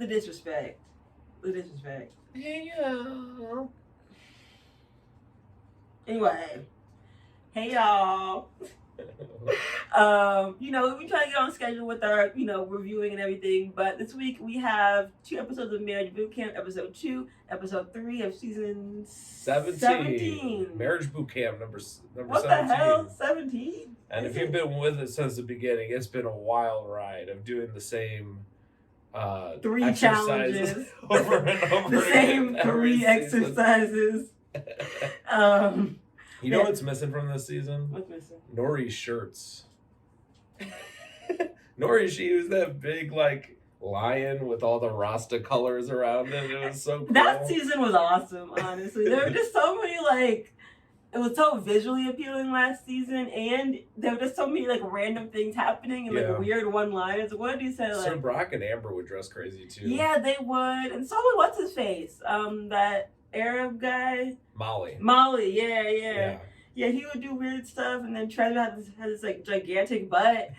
the disrespect. Yeah. Anyway, hey y'all. We try to get on schedule with our, reviewing and everything. But this week we have 2 episodes of Marriage Bootcamp, episode 2, episode 3 of season 17. Marriage Bootcamp number what 17. What the hell? 17? And if you've been with us since the beginning, it's been a wild ride of doing the same 3 challenges over and over. The same 3 exercises. You know what's missing from this season? What's missing? Nori's shirts. Nori, she used that big, lion with all the Rasta colors around it. It was so cool. That season was awesome, honestly. There were just so many, it was so visually appealing last season, and there were just so many, random things happening and, weird one-liners. What did you say? So Brock and Amber would dress crazy, too. Yeah, they would. And so would what's-his-face? That Arab guy? Molly, yeah. Yeah, he would do weird stuff, and then Trevor had this gigantic butt,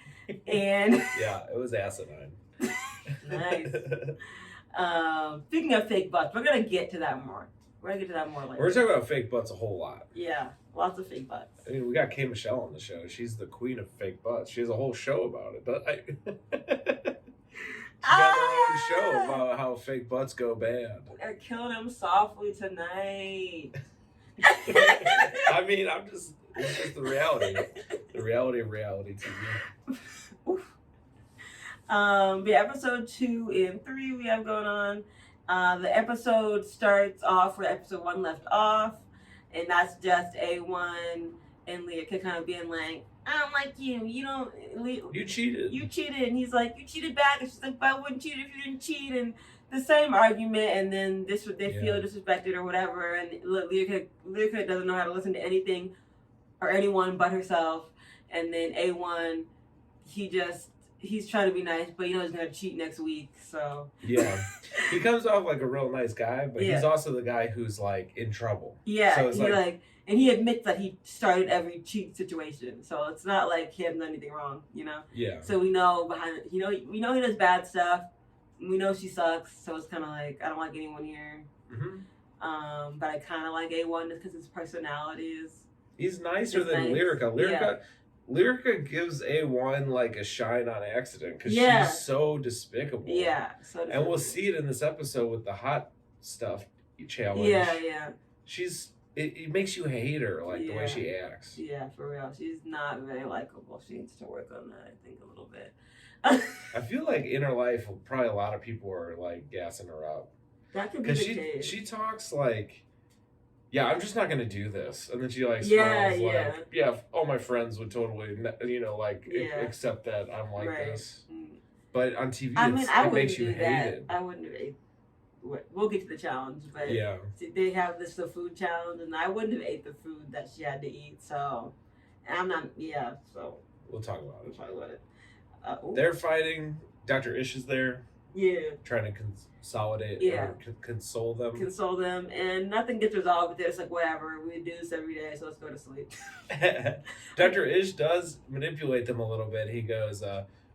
and... Yeah, it was asinine. Nice. Speaking of fake butts, we're going to get to that more. Later. We're talking about fake butts a whole lot. Yeah, lots of fake butts. I mean, we got K. Michelle on the show. She's the queen of fake butts. She has a whole show about it. She got her own show about how fake butts go bad. They're killing him softly tonight. I mean, it's just the reality. The reality of reality TV. The episode 2 and 3 we have going on. The episode starts off where episode 1 left off, and that's just A1 and Leah kind of being like, I don't like you. You cheated. You cheated. And he's like, you cheated back. And she's like, but I wouldn't cheat if you didn't cheat. And the same argument. And then they feel disrespected or whatever. And Leah doesn't know how to listen to anything or anyone but herself. And then A1, he's trying to be nice, but he's going to cheat next week. So yeah, he comes off like a real nice guy, but he's also the guy who's in trouble. Yeah, so and he admits that he started every cheat situation, so it's not like he hasn't done anything wrong, Yeah. So we know we know he does bad stuff. We know she sucks, so it's kind of I don't like anyone here. Mm-hmm. But I kind of like A1 just because his personality is. He's nicer than nice. Lyrica. Lyrica gives A1 a shine on accident because she's so despicable. Yeah. And we'll see it in this episode with the hot stuff challenge. Yeah. It makes you hate her, the way she acts. Yeah, for real. She's not very likable. She needs to work on that, I think, a little bit. I feel like in her life, probably a lot of people are, gassing her up. That could be the case. She talks yeah, I'm just not going to do this. And then she, smiles, yeah, all my friends would totally, accept that I'm like this. But on TV, it makes you hate it. I wouldn't have ate. We'll get to the challenge, but they have the food challenge, and I wouldn't have ate the food that she had to eat. So, and I'm not. Yeah, so we'll talk about it. They're fighting. Dr. Ish is there. Yeah, trying to consolidate. Or console them. And nothing gets resolved. But they're just whatever. We do this every day, so let's go to sleep. Dr. Ish does manipulate them a little bit. He goes,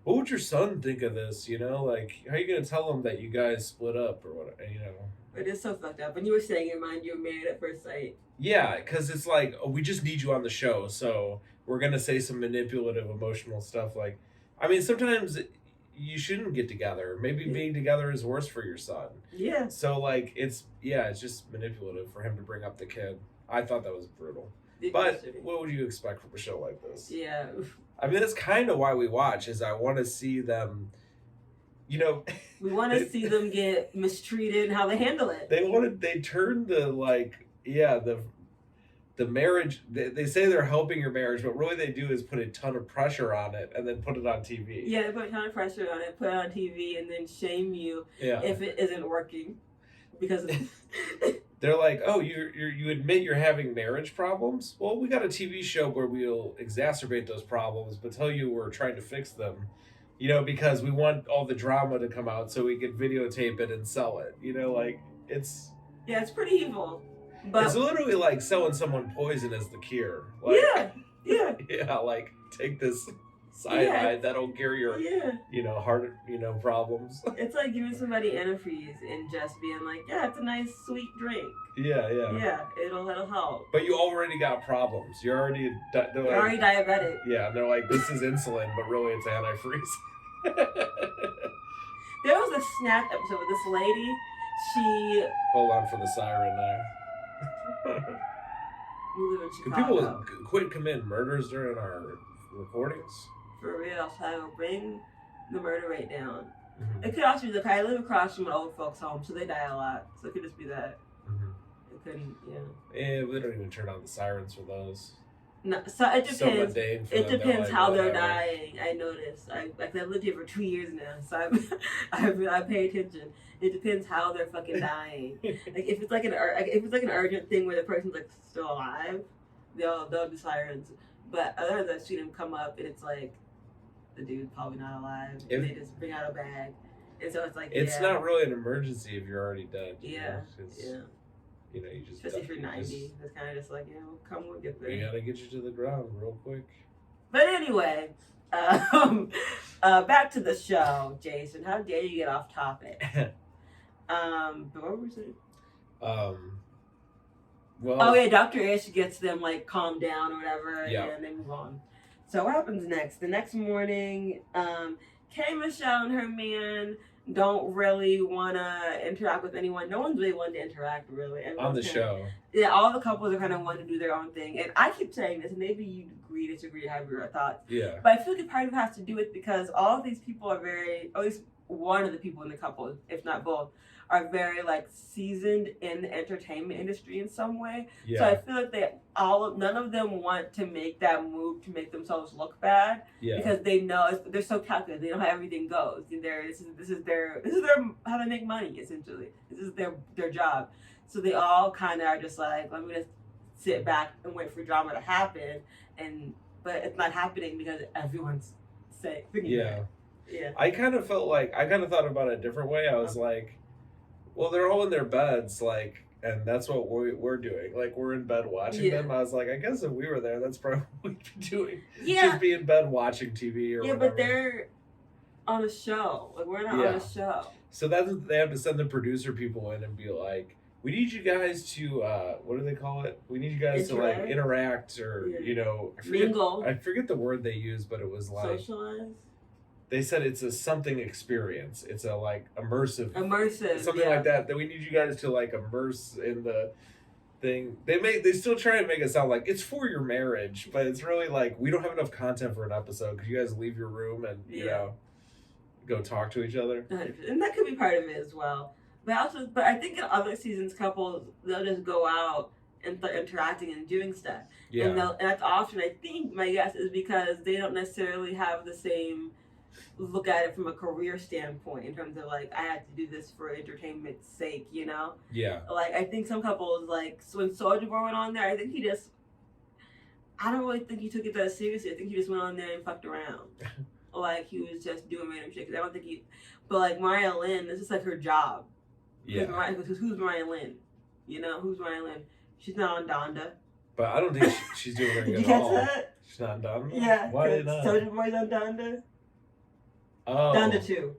what would your son think of this? How are you going to tell him that you guys split up or whatever, It is so fucked up. And you were saying in mind, you were married at first sight. Yeah, because it's we just need you on the show, so we're going to say some manipulative, emotional stuff. Sometimes you shouldn't get together. Maybe being together is worse for your son. Yeah. So, it's just manipulative for him to bring up the kid. I thought that was brutal. But what would you expect from a show like this? Yeah. I mean, that's kind of why we watch, is I want to see them, We want to see them get mistreated and how they handle it. They turned the marriage, they say they're helping your marriage, but really they do is put a ton of pressure on it and then put it on TV. Yeah, they put a ton of pressure on it, put it on TV, and then shame you if it isn't working. Because they're like, oh, you admit you're having marriage problems? Well, we got a TV show where we'll exacerbate those problems, but tell you we're trying to fix them, because we want all the drama to come out so we can videotape it and sell it. It's... Yeah, it's pretty evil. But it's literally selling someone poison as the cure. Yeah. Yeah, take this. cyanide that'll cure your, heart, problems. It's like giving somebody antifreeze and just being like, yeah, it's a nice sweet drink. Yeah. Yeah, it'll help. But you already got problems. You're already already diabetic. Yeah, and they're like, this is insulin, but really it's antifreeze. There was a Snapped episode with this lady. She... Hold on for the siren there. We live in Chicago. Can people quit committing murders during our recordings? For real, so I will bring the murder rate down. Mm-hmm. It could also be I live across from an old folks' home, so they die a lot. So it could just be that. Mm-hmm. It couldn't, Yeah, we don't even turn on the sirens for those. No, so it depends. So mundane for it them. Depends like, how whatever. they're dying. I noticed. I've lived here for 2 years now, so I pay attention. It depends how they're fucking dying. Like if it's like an urgent thing where the person's like still alive, they'll do sirens. But otherwise, I've seen them come up and it's like the dude's probably not alive, and they just bring out a bag, and so it's like it's not really an emergency if you're already dead. Yeah. You just especially if you're 90, it's kind of just like we'll get there. We gotta get you to the ground real quick. But anyway, back to the show, Jason. How dare you get off topic? But what were we saying? Well. Dr. Ish gets them like calmed down or whatever, and they move on. So what happens next? The next morning, K. Michelle and her man don't really want to interact with anyone. No one's really wanting to interact, really. On the show. Yeah, all the couples are kind of wanting to do their own thing. And I keep saying this, and maybe you agree, disagree, have your thoughts. Yeah. But I feel like part of it has to do with because all of these people are very, at least one of the people in the couple, if not both, are very like seasoned in the entertainment industry in some way. Yeah. So I feel like none of them want to make that move to make themselves look bad. Yeah. Because they know they're so calculated. They know how everything goes. This is their how they make money essentially. This is their job. So they all kind of are just like, let me just sit back and wait for drama to happen. But it's not happening because everyone's saying. Yeah. Yeah. I kind of thought about it a different way. I was like, well, they're all in their beds, like, and that's what we're doing. Like, we're in bed watching them. I was like, I guess if we were there, that's probably what we'd be doing. Yeah. Just be in bed watching TV or whatever. Yeah, but they're on a show. Like, we're not on a show. So they have to send the producer people in and be like, we need you guys to, what do they call it? We need you guys to, like, interact or, mingle. I forget the word they used, but it was like... Socialize? They said it's a something experience. It's a like immersive, something like that. That we need you guys to like immerse in the thing. They still try and make it sound like it's for your marriage, but it's really like we don't have enough content for an episode because you guys leave your room and go talk to each other. And that could be part of it as well. But I think in other seasons, couples they'll just go out and start interacting and doing stuff. Yeah, and that's often I think my guess is because they don't necessarily have the same look at it from a career standpoint in terms of like I had to do this for entertainment's sake, Yeah. Like I think some couples like when Soulja Boy went on there, I don't really think he took it that seriously. I think he just went on there and fucked around. Like he was just doing random shit. Cause I don't think but like Mariah Lynn, this is like her job. Yeah. Who's Mariah Lynn? Who's Mariah Lynn? She's not on Donda. But I don't think she's doing very good Did you at all. catch that? She's not on Donda? Yeah. Why not? Soulja Boy's on Donda. Oh. Donda 2.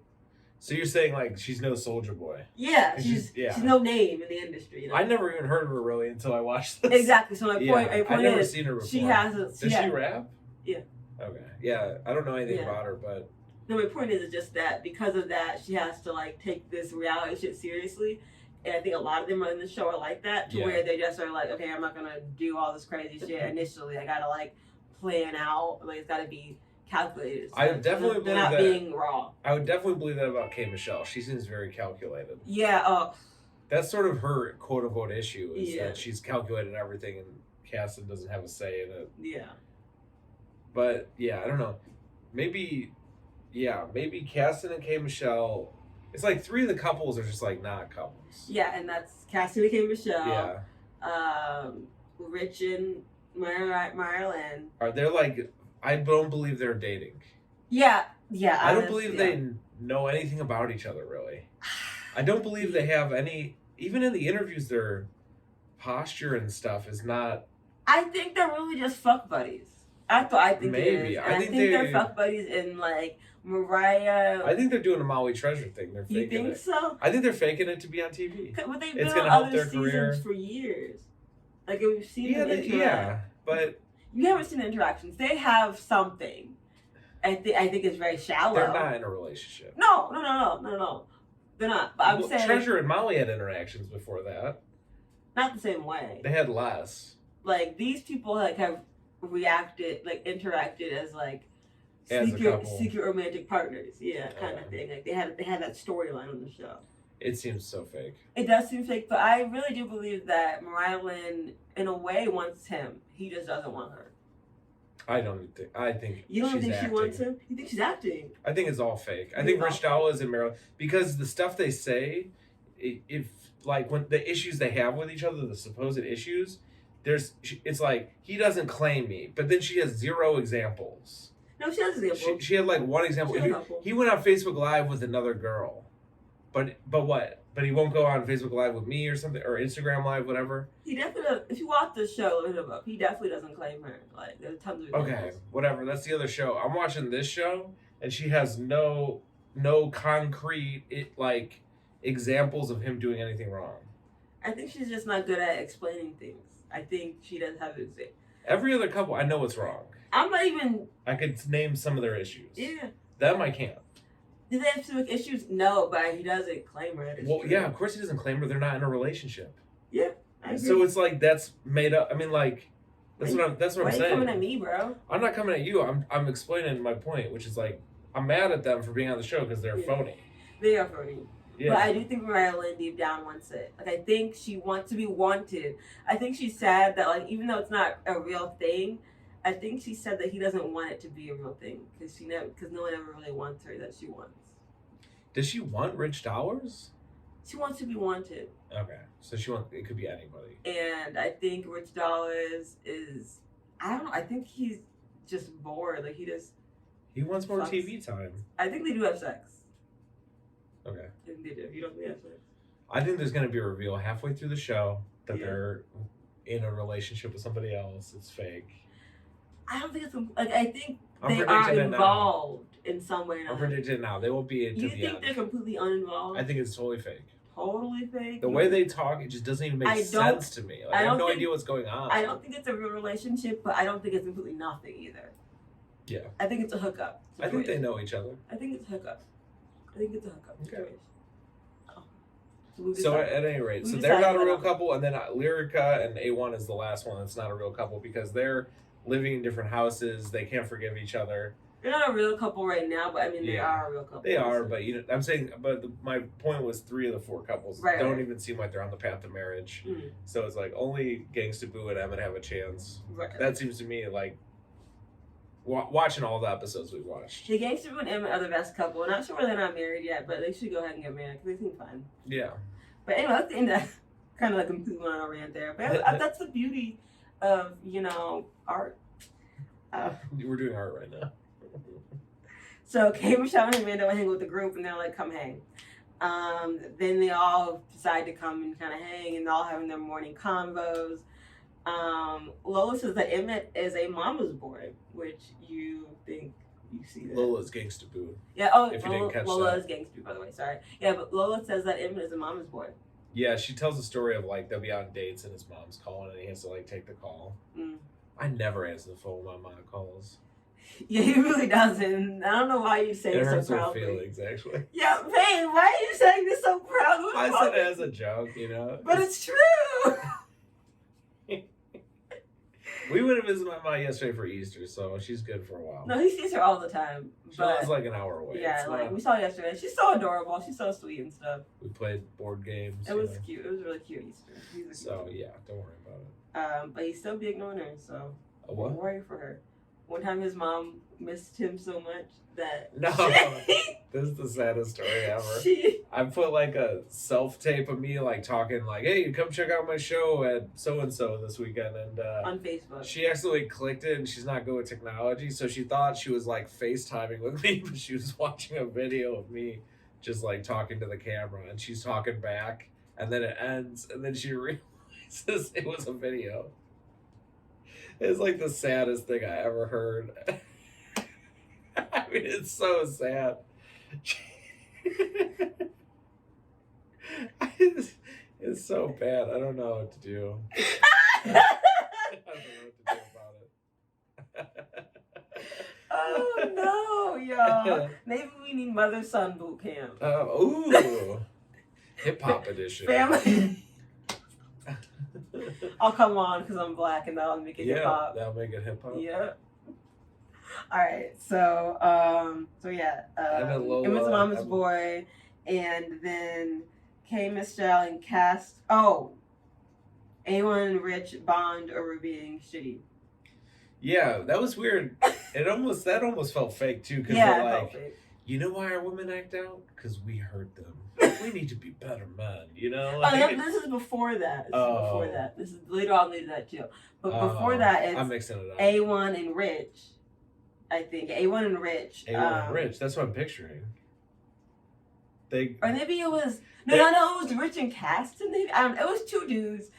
So you're saying like she's no Soulja Boy? Yeah, she's no name in the industry. I never even heard of her really until I watched this. Exactly. So my point I've never is seen her before. she has Does she rap? Yeah. Okay. Yeah, I don't know anything about her, but no, my point is just that because of that, she has to like take this reality shit seriously. And I think a lot of them on the show are like that, to where they just are like, okay, I'm not gonna do all this crazy shit initially. I gotta like plan out. Like it's gotta be calculated. So I definitely they're not being raw. I would definitely believe that about K. Michelle. She seems very calculated. Yeah. That's sort of her quote unquote issue is that she's calculated everything and Caston doesn't have a say in it. Yeah. But yeah, I don't know. Maybe Caston and K. Michelle. It's like three of the couples are just like not couples. Yeah, and that's Caston and K. Michelle. Yeah. Rich and Marilyn. They're like, I don't believe they're dating. Yeah. I don't believe they know anything about each other really. I don't believe they have any. Even in the interviews, their posture and stuff is not. I think they're really just fuck buddies. That's what I think Maybe. it is. And I think they're fuck buddies in like Mariah. I think they're doing a Molly Treasure thing. They're faking it. You think so? I think they're faking it to be on TV. But they've been on other seasons for years. Like we've seen them interact. Yeah, but you haven't seen the interactions. They have something. I think it's very shallow. They're not in a relationship. No. They're not. But I'm saying Treasure and Molly had interactions before that. Not the same way. They had less. Like these people like have reacted, like interacted as like secret romantic partners. Yeah, kind of thing. Like they had that storyline on the show. It seems so fake. It does seem fake, but I really do believe that Mariah Lynn, in a way, wants him. He just doesn't want her. I think you don't think acting. She wants him? You think she's acting? I think it's all fake. I think Rich Dowell is in Maryland because the stuff they say, if like when the issues they have with each other, the supposed issues, it's like he doesn't claim me, but then she has zero examples. No, she has examples. She had like one example. He went on Facebook Live with another girl, but what? But he won't go on Facebook Live with me or something, or Instagram Live, whatever. He definitely, if you watch the show, look him up. He definitely doesn't claim her. Like, there's tons of examples. Okay, whatever. That's the other show. I'm watching this show, and she has no concrete examples of him doing anything wrong. I think she's just not good at explaining things. I think she doesn't have it. Every other couple, I know what's wrong. I'm not even. I could name some of their issues. Yeah. Them I can't. Do they have specific issues? No, but he doesn't claim her. Well, yeah, of course he doesn't claim her. They're not in a relationship. Yeah, I agree. So it's like that's made up. I mean, like that's what I'm saying. Why are you coming at me, bro? I'm not coming at you. I'm explaining my point, which is like I'm mad at them for being on the show because they're phony. They are phony. Yeah. But I do think Mariah Lynn deep down wants it. Like I think she wants to be wanted. I think she's sad that like even though it's not a real thing, I think she said that he doesn't want it to be a real thing because no one ever really wants her that she wants. Does she want Rich Dollars? She wants to be wanted. Okay, so it could be anybody. And I think Rich Dollars is, I don't know. I think he's just bored. Like he wants more TV time. I think they do have sex. Okay. I think they do. You don't think they have sex? I think there's going to be a reveal halfway through the show that they're in a relationship with somebody else. It's fake. I don't think it's like. I think they are involved in some way. I'm predicting it now. They won't be into the end. You think they're completely uninvolved? I think it's totally fake. Totally fake. The way they talk, it just doesn't even make sense to me. Like, I have no idea what's going on. I don't think it's a real relationship, but I don't think it's completely nothing either. Yeah. I think it's a hookup situation. I think they know each other. I think it's a hookup. Okay. Oh. So at any rate, so they're not a real couple, and then Lyrica and A1 is the last one that's not a real couple because they're living in different houses. They can't forgive each other. They're not a real couple right now, but I mean, they are a real couple. They are, but I'm saying, my point was 3 of the 4 couples don't even seem like they're on the path to marriage. Mm-hmm. So it's like only Gangsta Boo and Emmett have a chance. Right. That seems to me like watching all the episodes we've watched. The Gangsta Boo and Emmett are the best couple. I'm not sure why they're not married yet, but they should go ahead and get married because they seem fine. Yeah. But anyway, that's the end of kind of like completely on a rant there. But that's the beauty of, art. We're doing art right now. So Kay, Michelle, and Amanda went hang with the group, and they're like, "Come hang." Then they all decide to come and kind of hang, and they're all having their morning convos. Lola says that Emmett is a mama's boy, which you think you see that. Lola's Gangsta Boo. Yeah. Oh, if you didn't catch Lola is Gangsta Boo, by the way. Sorry. Yeah, but Lola says that Emmett is a mama's boy. Yeah, she tells the story of like they'll be on dates and his mom's calling, and he has to like take the call. Mm. I never answer the phone when my mom calls. Yeah, he really doesn't. I don't know why you say it so proudly. It hurts her feelings, actually. Yeah, Payne, why are you saying this so proudly? I said it as a joke, But it's true. We went to visit my mom yesterday for Easter, so she's good for a while. No, he sees her all the time. She lives like an hour away. Yeah, we saw her yesterday. She's so adorable. She's so sweet and stuff. We played board games. It was cute. It was really cute Easter. So, yeah, don't worry about it. But he's still be ignoring her, so what? Don't worry for her. One time his mom missed him so much that... No, this is the saddest story ever. I put like a self-tape of me like talking like, hey, come check out my show at so-and-so this weekend. And on Facebook. She accidentally clicked it and she's not good with technology. So she thought she was like FaceTiming with me, but she was watching a video of me just like talking to the camera. And she's talking back and then it ends and then she realizes it was a video. It's like the saddest thing I ever heard. I mean, it's so sad. It's so bad. I don't know what to do. I don't know what to do about it. Oh no, y'all. Maybe we need mother-son boot camp. Ooh. Hip hop edition. Family. I'll come on because I'm black and that'll make it hip hop. That'll make it hip hop. Yeah. All right. So yeah. Emma's mama's boy, and then K. Michelle and Cast. Oh, A1 and Rich bond over being shitty. Yeah, that was weird. That almost felt fake too, because they're like, you know why our women act out? Because we hurt them. We need to be better men, you know? Like, this is before that. This is later on later that too. But before that, it's I'm mixing it up. A1 and Rich. I think A1 and Rich. A1 and Rich. That's what I'm picturing. Or maybe it was it was Rich and Caston. It was two dudes,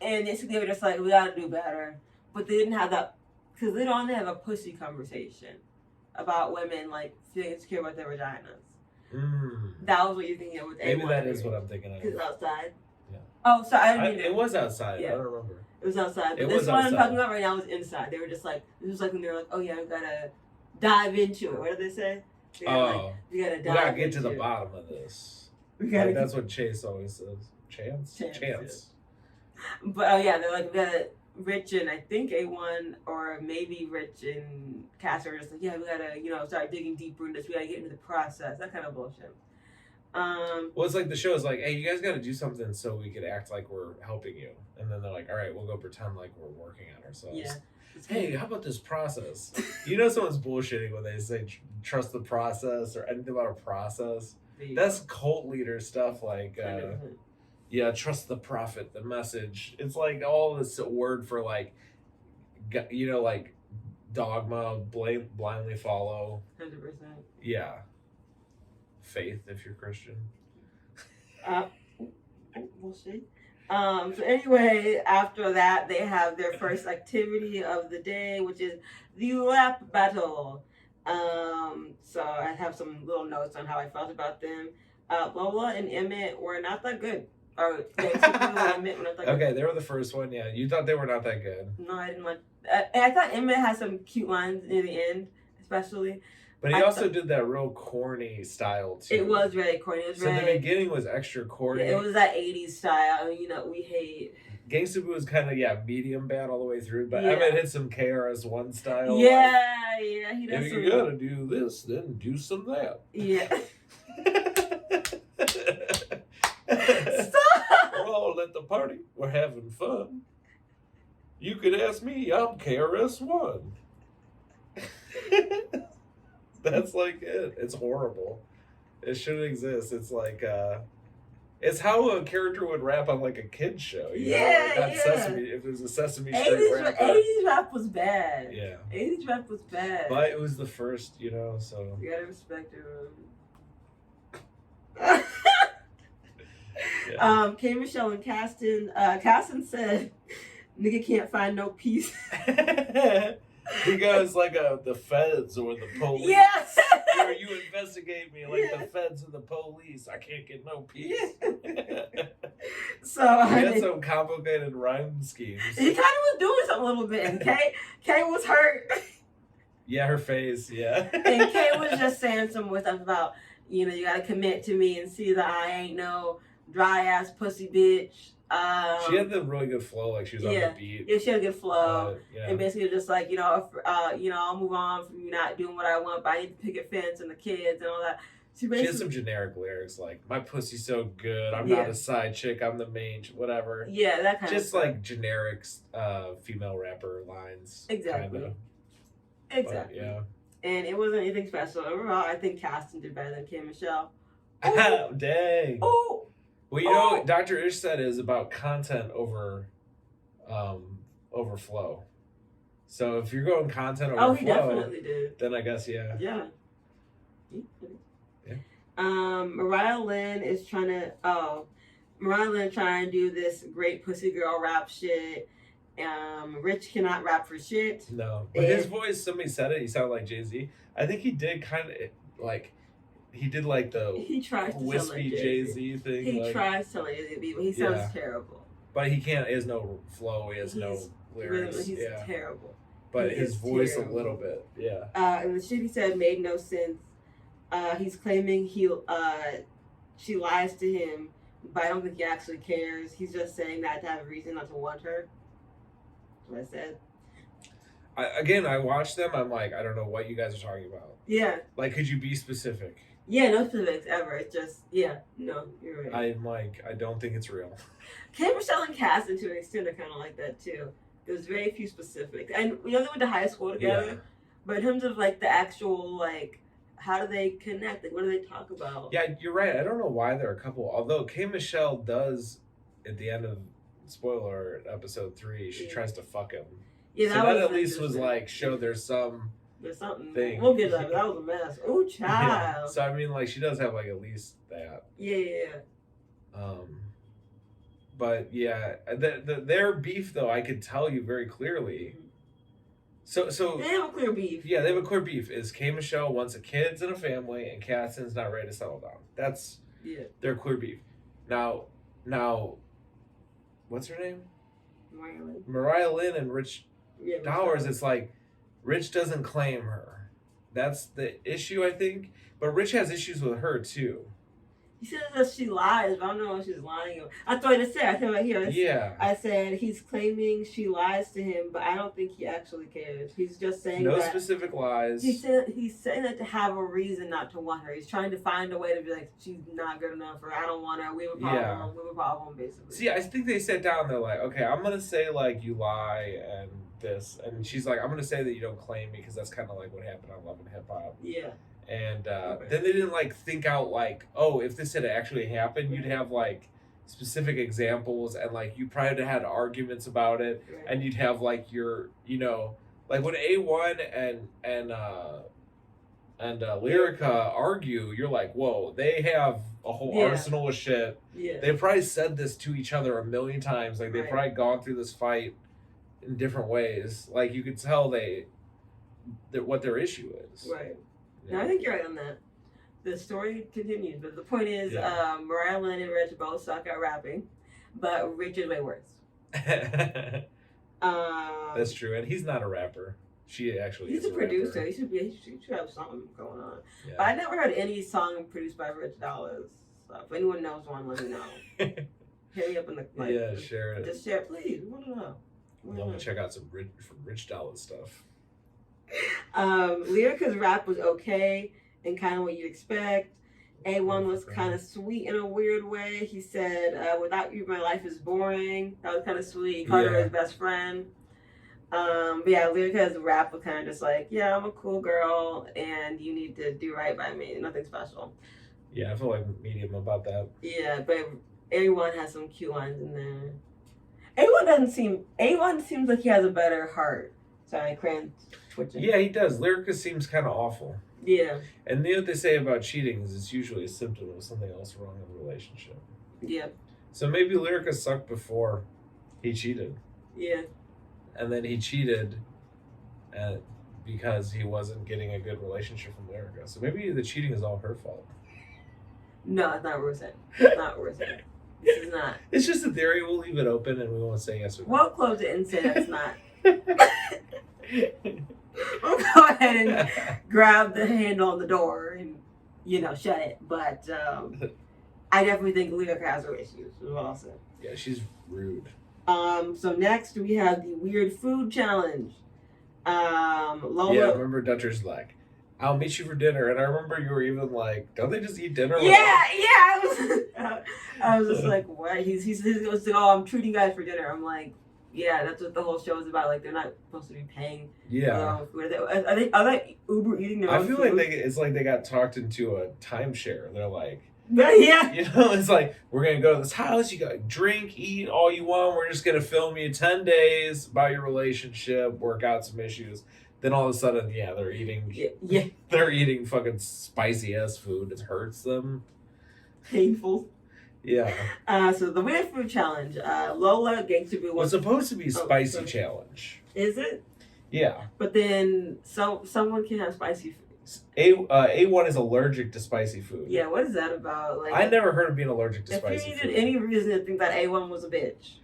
and they were just like, we gotta do better, but they didn't have that because later on they have a pussy conversation about women like feeling insecure about their vaginas. That was what you're thinking of with A1. Maybe that is what I'm thinking of. Because outside. Yeah. Oh, so I didn't. It was outside. Yeah. I don't remember. It was outside. But this one I'm talking about right now was inside. They were just like, this was like when they were like, oh yeah, we gotta dive into it. What did they say? We gotta get to the bottom of this. That's what Chase always says. Chance. But they're like, we gotta Rich and I think A1 or maybe Rich and Cass are just like, yeah, we gotta, start digging deeper in this. We gotta get into the process. That kind of bullshit. Well, it's like the show is like, hey, you guys got to do something so we could act like we're helping you, and then they're like, all right, we'll go pretend like we're working on ourselves. Yeah. Hey, how about this process? Someone's bullshitting when they say trust the process or anything about a process. That's cult leader stuff. Like, trust the prophet, the message. It's like all this word for like, like dogma, blindly follow. 100%. Yeah. Faith if you're Christian. We'll see. So anyway, after that, they have their first activity of the day, which is the rap battle. So I have some little notes on how I felt about them. Lola and Emmett were not that good. Okay, they were the first one. Yeah, you thought they were not that good. No, I didn't like. I thought Emmett had some cute lines near the end, especially. But he also did that real corny style too. It was very corny. The beginning was extra corny. It was that 80s style. We hate. Gangsta Boo was kind of medium bad all the way through, but Emmett hit some KRS-One style. Yeah, he does. If you gotta do this, then do some that. Yeah. Stop! We're all at the party. We're having fun. You could ask me. I'm KRS-One. That's like it. It's horrible. It shouldn't exist. It's like it's how a character would rap on like a kid's show. Sesame. If there's a Sesame Street rapper. 80s rap was bad. Yeah. 80s rap was bad. But it was the first, so. You gotta respect it. K. Michelle and Caston. Caston said, "Nigga can't find no peace." He goes like the feds or the police. Yes. Or you investigate me like the feds and the police. I can't get no peace. So he had some complicated rhyme schemes. He kind of was doing something a little bit, and Kay was hurt. Yeah, her face. Yeah. And Kay was just saying some more stuff about you gotta commit to me and see that I ain't no dry ass pussy bitch. She had the really good flow, like she was on the beat. Yeah, she had a good flow. And basically just like, I'll move on from you not doing what I want, but I need to picket fence and the kids and all that. She had some generic lyrics like, my pussy's so good, I'm not a side chick, I'm the main, whatever. Yeah, that kind of stuff. Just like generic female rapper lines. Exactly. Exactly. But, yeah. And it wasn't anything special. Overall, I think Caston did better than Kim Michelle. Oh, dang. Oh. Well, Dr. Ish said is about content over flow. So if you're going content over he flow, definitely did. Then I guess Yeah. Mariah Lynn is trying to do this great pussy girl rap shit, Rich cannot rap for shit. No, but his voice, somebody said it, he sounded like Jay-Z. I think he did kind of like, he did like the wispy like Jay-Z thing. He tries to sound like Jay-Z, but he sounds terrible. But he can't, he has no flow, he has no lyrics. He's terrible. But his voice terrible. A little bit, yeah. And the shit he said made no sense. He's claiming she lies to him, but I don't think he actually cares. He's just saying that to have a reason not to want her. That's what I said. I watched them. I'm like, I don't know what you guys are talking about. Yeah. Like, could you be specific? Yeah, no specifics ever. It's just, no, you're right. I'm like, I don't think it's real. K. Michelle and Cassie, to an extent, are kind of like that too. There's very few specifics. And they went to high school together. But in terms of like the actual, like, how do they connect? Like, what do they talk about? Yeah, you're right. I don't know why they're a couple. Although K. Michelle does, at the end of spoiler episode 3, she tries to fuck him. Yeah, so that at least was like there's something. Thing. We'll get that. That was a mess. Oh, child. Yeah. So I mean, like, she does have like at least that. Yeah. But yeah, their beef though, I could tell you very clearly. So they have a clear beef. Yeah, they have a clear beef. Is K. Michelle wants a kids and a family, and Casson's not ready to settle down. That's their clear beef. Now, what's her name? Mariah Lynn and Rich Dowers. It's like Rich doesn't claim her. That's the issue, I think. But Rich has issues with her too. He says that she lies, but I don't know if she's lying. I thought I said right here. I said he's claiming she lies to him, but I don't think he actually cares. He's just saying no specific lies. He's saying that to have a reason not to want her. He's trying to find a way to be like, she's not good enough, or I don't want her. We have a problem. Yeah. We have a problem, basically. See, I think they sat down. They're like, okay, I'm gonna say like you lie and this, and she's like, I'm gonna say that you don't claim me because that's kind of like what happened on Love and Hip Hop. Yeah. And then they didn't like think out like, oh, if this had actually happened, you'd have like specific examples, and like you probably had arguments about it, and you'd have like your, like when A1 and Lyrica argue, you're like, whoa, they have a whole arsenal of shit. Yeah. They've probably said this to each other a million times. Like they've probably gone through this fight in different ways. Like you could tell that what their issue is. Right. No, I think you're right on that. The story continues, but the point is, Mariah Lynn and Rich both suck at rapping, but Rich is way worse. That's true, and he's not a rapper. She actually he's is a producer. Rapper. He should have something going on. Yeah. But I never heard any song produced by Rich Dollars. So if anyone knows one, let me know. Hit me up in the share it. Just share it, please. We want to know. Love to check out some Rich Dollars stuff. Lyrica's rap was okay and kind of what you'd expect. A1 was kind of sweet in a weird way. He said, without you, my life is boring. That was kind of sweet. He called her his best friend. But yeah, Lyrica's rap was kind of just like, yeah, I'm a cool girl and you need to do right by me. Nothing special. Yeah, I feel like medium about that. Yeah, but A1 has some cute lines in there. A1 seems like he has a better heart. Sorry, Cran twitching. Yeah, he does. Lyrica seems kind of awful. Yeah. And what they say about cheating is it's usually a symptom of something else wrong in the relationship. Yeah. So maybe Lyrica sucked before he cheated. Yeah. And then he cheated because he wasn't getting a good relationship from Lyrica. So maybe the cheating is all her fault. No, it's not worth it. It's not worth it. This is not. It's just a theory. We'll leave it open and we won't say yes or no. We'll close it and say that's not. We'll go ahead and grab the handle on the door and, shut it. But I definitely think Lyrica has her issues, is what I'll say. Yeah, she's rude. So next we have the weird food challenge. Lola. Yeah, I remember Dutcher's like, I'll meet you for dinner. And I remember you were even like, don't they just eat dinner? I was just like, what? He goes, oh, I'm treating you guys for dinner. I'm like, yeah, that's what the whole show is about. Like, they're not supposed to be paying. Yeah. Are they Uber eating their own food? Like it's like they got talked into a timeshare. They're like, yeah. It's like, we're going to go to this house. You got to drink, eat all you want. We're just going to film you 10 days about your relationship, work out some issues. Then all of a sudden, they're eating. Yeah. They're eating fucking spicy ass food. It hurts them. Painful. Yeah. So the weird food challenge. Lola Gangsta Boo was supposed to be spicy challenge. Is it? Yeah. But then someone can have spicy food. A1 is allergic to spicy food. Yeah, what is that about? Like, I never heard of being allergic to spicy food. If you needed any reason to think that A1 was a bitch.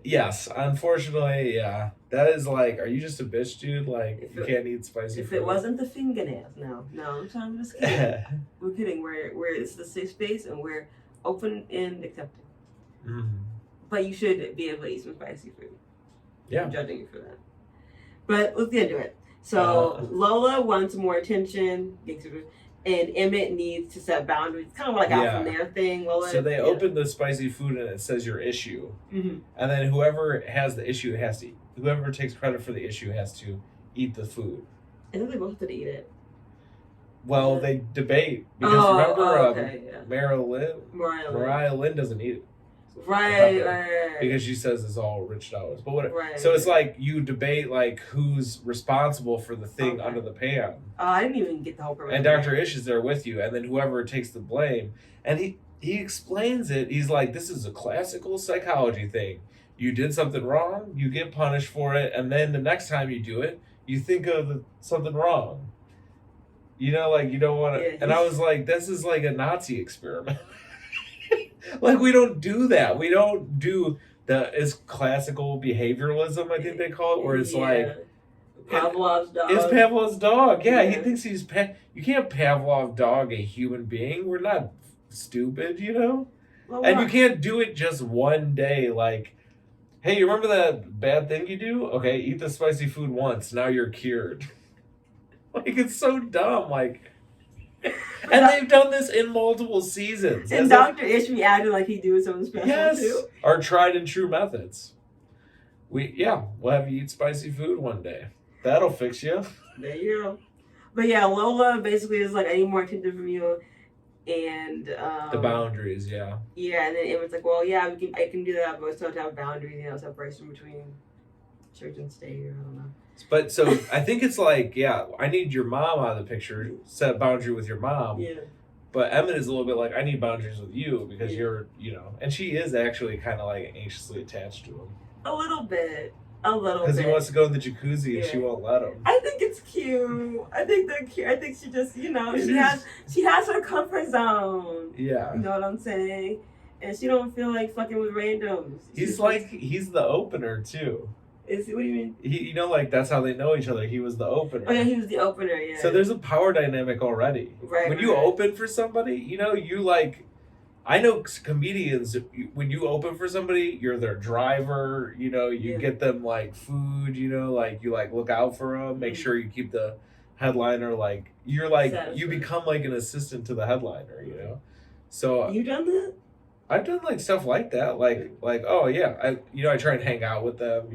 Yes, unfortunately, yeah. That is like, are you just a bitch, dude? Like, you can't eat spicy food. If it wasn't the fingernails, no, I'm just kidding. We're kidding. We're it's the safe space and we're open and accepting. Mm-hmm. But you should be able to eat some spicy food. Yeah. I'm judging you for that. But let's get into it. So Lola wants more attention, and Emmett needs to set boundaries. It's kind of like out from their thing. Lola, so they open the spicy food and it says your issue, and then whoever has the issue has to. Whoever takes credit for the issue has to eat the food. And then they both have to eat it. Well, they debate because remember, Mariah Lynn doesn't eat it. Right. Because she says it's all rich dollars. But what? Right. So it's like you debate like who's responsible for the thing under the pan. Oh, I didn't even get the whole purpose. And Dr. Ish is there with you, and then whoever takes the blame, and he explains it. He's like, this is a classical psychology thing. You did something wrong, you get punished for it, and then the next time you do it, you think of something wrong. You know, like you don't want to. Yeah, and I was like, this is like a Nazi experiment. Like, we don't do that. We don't do it's classical behavioralism, I think they call it, where it's like Pavlov's dog. It's Pavlov's dog. Yeah, he thinks he's you can't Pavlov dog a human being. We're not stupid, you know? Well, and you can't do it just one day. Like, hey, you remember that bad thing you do? Okay, eat the spicy food once. Now you're cured. Like, it's so dumb. Like, and they've done this in multiple seasons. And Dr. Ish acted like he's doing something special too. Our tried and true methods. We'll have you eat spicy food one day. That'll fix you. There you go. But yeah, Lola basically is like, I need more attention from you. And the boundaries, Yeah, and then Emmett's like, well, yeah, I can do that, but we still have to have boundaries, separation between church and state, or I don't know. But so I think it's like, I need your mom out of the picture, set a boundary with your mom. Yeah. But Emmett is a little bit like, I need boundaries with you because you're, and she is actually kind of like anxiously attached to him. A little bit. Because he wants to go in the jacuzzi and she won't let him. I think it's cute. I think they're cute. I think she just, she has her comfort zone. Yeah. You know what I'm saying? And she don't feel like fucking with randoms. He's the opener too. What do you mean? That's how they know each other. He was the opener. Oh yeah, he was the opener, yeah. So there's a power dynamic already. Right. When you open for somebody, you like, I know comedians, when you open for somebody, you're their driver, you get them like food, you look out for them, make sure you keep the headliner, like, you become like an assistant to the headliner, So. You done that? I've done like stuff like that, like oh yeah, I try and hang out with them,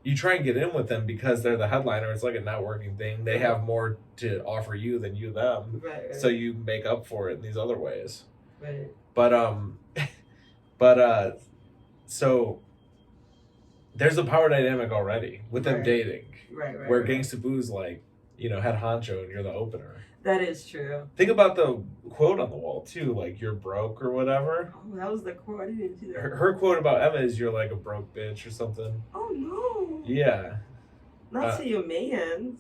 you try and get in with them because they're the headliner. It's like a networking thing. They have more to offer you than you them, right. So you make up for it in these other ways. Right. But so there's a power dynamic already with them dating, right. Where Gangsta Boo's like, head honcho and you're the opener. That is true. Think about the quote on the wall, too. Like, you're broke or whatever. Oh, that was the quote. I didn't see that. Her quote about Emma is, you're like a broke bitch or something. Oh, no. Yeah. Not to your man.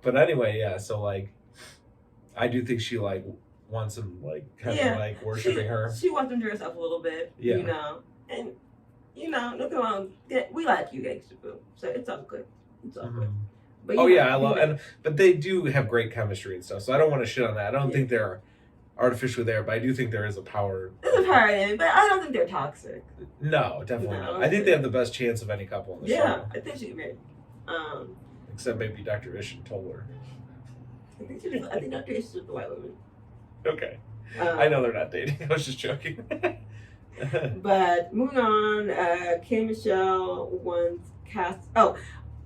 But anyway, so, like, I do think she, like, wants him, like, kind of, like, worshiping her. She wants him to herself a little bit, And, look around. We like you, Gangsta Boo. So it's all good. It's all good. But I love but they do have great chemistry and stuff. So I don't want to shit on that. I don't think they're artificially there, but I do think there is a power. There's a power in it, but I don't think they're toxic. No, definitely not. I think they have the best chance of any couple in the show. Yeah, I think she's great. Except maybe Dr. Ish and Toller. I think Dr. Ish is the white woman. Okay. I know they're not dating. I was just joking. But moving on, K. Michelle wants Cass. Oh.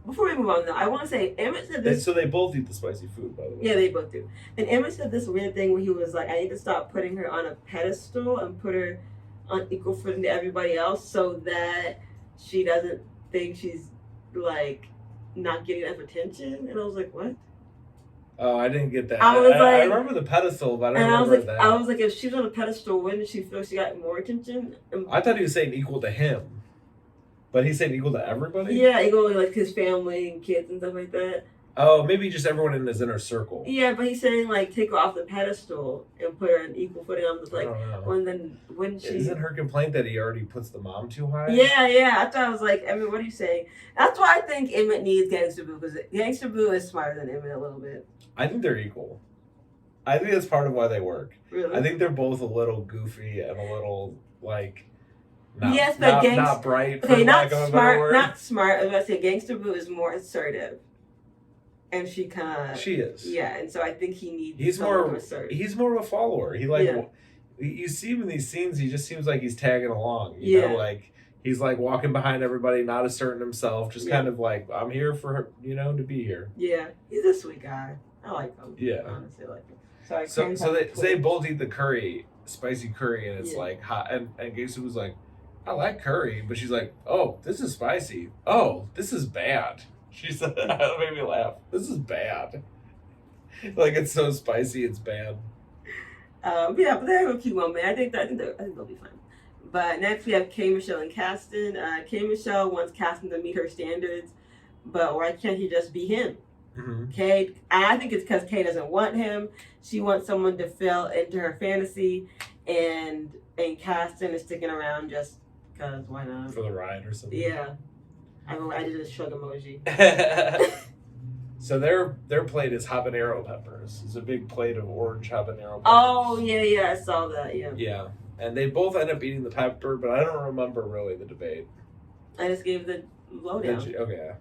Before we move on, though, I want to say, Emmett said this. So they both eat the spicy food, by the way. Yeah, they both do. And Emmett said this weird thing where he was like, I need to stop putting her on a pedestal and put her on equal footing to everybody else so that she doesn't think she's, like, not getting enough attention. And I was like, what? Oh, I didn't get that. I was I remember the pedestal, but I don't remember that. I was like, if she's on a pedestal, wouldn't she feel she got more attention? I thought he was saying equal to him. But he's saying equal to everybody? Yeah, equal to like his family and kids and stuff like that. Oh, maybe just everyone in his inner circle. Yeah, but he's saying like take her off the pedestal and put her on equal footing. I'm just like, when she isn't her complaint that he already puts the mom too high? Yeah. I thought I was like, I mean, what are you saying? That's why I think Emmett needs Gangsta Boo, because Gangsta Boo is smarter than Emmett a little bit. I think they're equal. I think that's part of why they work. Really? I think they're both a little goofy and a little like. Not bright. Okay, not smart. Not smart. I was about to say Gangsta Boo is more assertive, and she is. Yeah, and so I think he needs. He's more assertive. He's more of a follower. You see him in these scenes. He just seems like he's tagging along. You know, like he's like walking behind everybody, not asserting himself. Just kind of like, I'm here for her, to be here. Yeah, he's a sweet guy. I like him. Yeah, honestly, I like him. So they both eat the curry, spicy curry, and it's like hot. And Gangsta was like, I like curry, but she's like, oh, this is spicy. Oh, this is bad. She said, that made me laugh. This is bad. Like, it's so spicy, it's bad. But they have a cute moment. I think they'll be fine. But next we have K. Michelle and Kasten. K. Michelle wants Kasten to meet her standards, but why can't he just be him? Mm-hmm. Kay, I think it's because Kay doesn't want him. She wants someone to fill into her fantasy, and Kasten is sticking around just because why not? For the ride or something. Yeah, I did a shrug emoji. So their plate is habanero peppers. It's a big plate of orange habanero peppers. Oh yeah, I saw that. Yeah. Yeah, and they both end up eating the pepper, but I don't remember really the debate. I just gave the lowdown. Okay.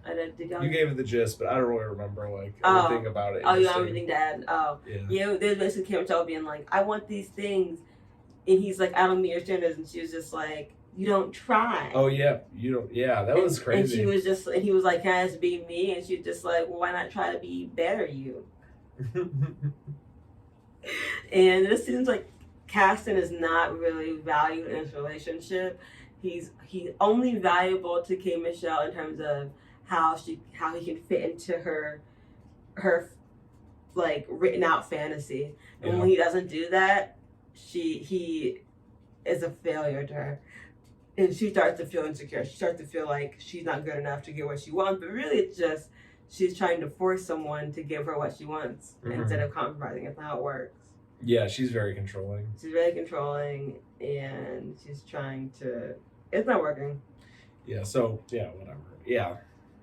You gave it the gist, but I don't really remember like everything about it. Oh, you have everything to add. Oh, yeah. There's basically K. Michelle being like, I want these things, and he's like, I don't meet your standards, and she was just like, you don't try. Oh yeah, you don't. Yeah, that was crazy. And she was just, and he was like, can I just be me? And she was just like, well, why not try to be better you? And it seems like Kasten is not really valued in his relationship. He's only valuable to K. Michelle in terms of how he can fit into her like written out fantasy. And when he doesn't do that, he is a failure to her. And she starts to feel insecure. She starts to feel like she's not good enough to get what she wants. But really it's just she's trying to force someone to give her what she wants instead of compromising. That's not how it works. Yeah, she's very controlling. She's very controlling, and she's trying to... It's not working. Yeah, so, whatever. Yeah,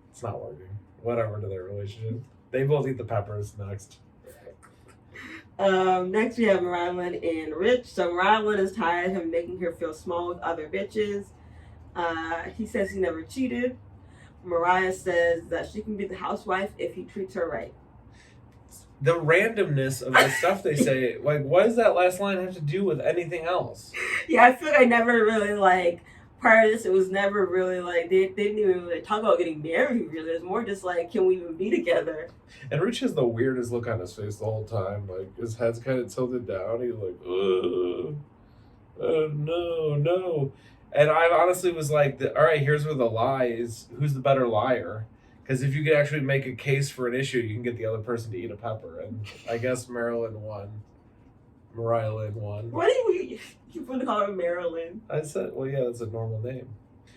it's not working. Whatever to their relationship. They both eat the peppers next. Next we have Marilyn and Rich. So Marilyn is tired of him making her feel small with other bitches. He says he never cheated. Mariah says that she can be the housewife if he treats her right. The randomness of the stuff they say, like, what does that last line have to do with anything else? Yeah, I feel like I never really, like, prior to this, it was never really, like, they didn't even really talk about getting married, really. It was more just, like, can we even be together? And Rich has the weirdest look on his face the whole time. Like, his head's kind of tilted down. He's like, no. And I honestly was like, all right, here's where the lie is. Who's the better liar? Because if you could actually make a case for an issue, you can get the other person to eat a pepper. And I guess Marilyn won. Mariah won. What do you want to call her Marilyn? I said, well, yeah, that's a normal name.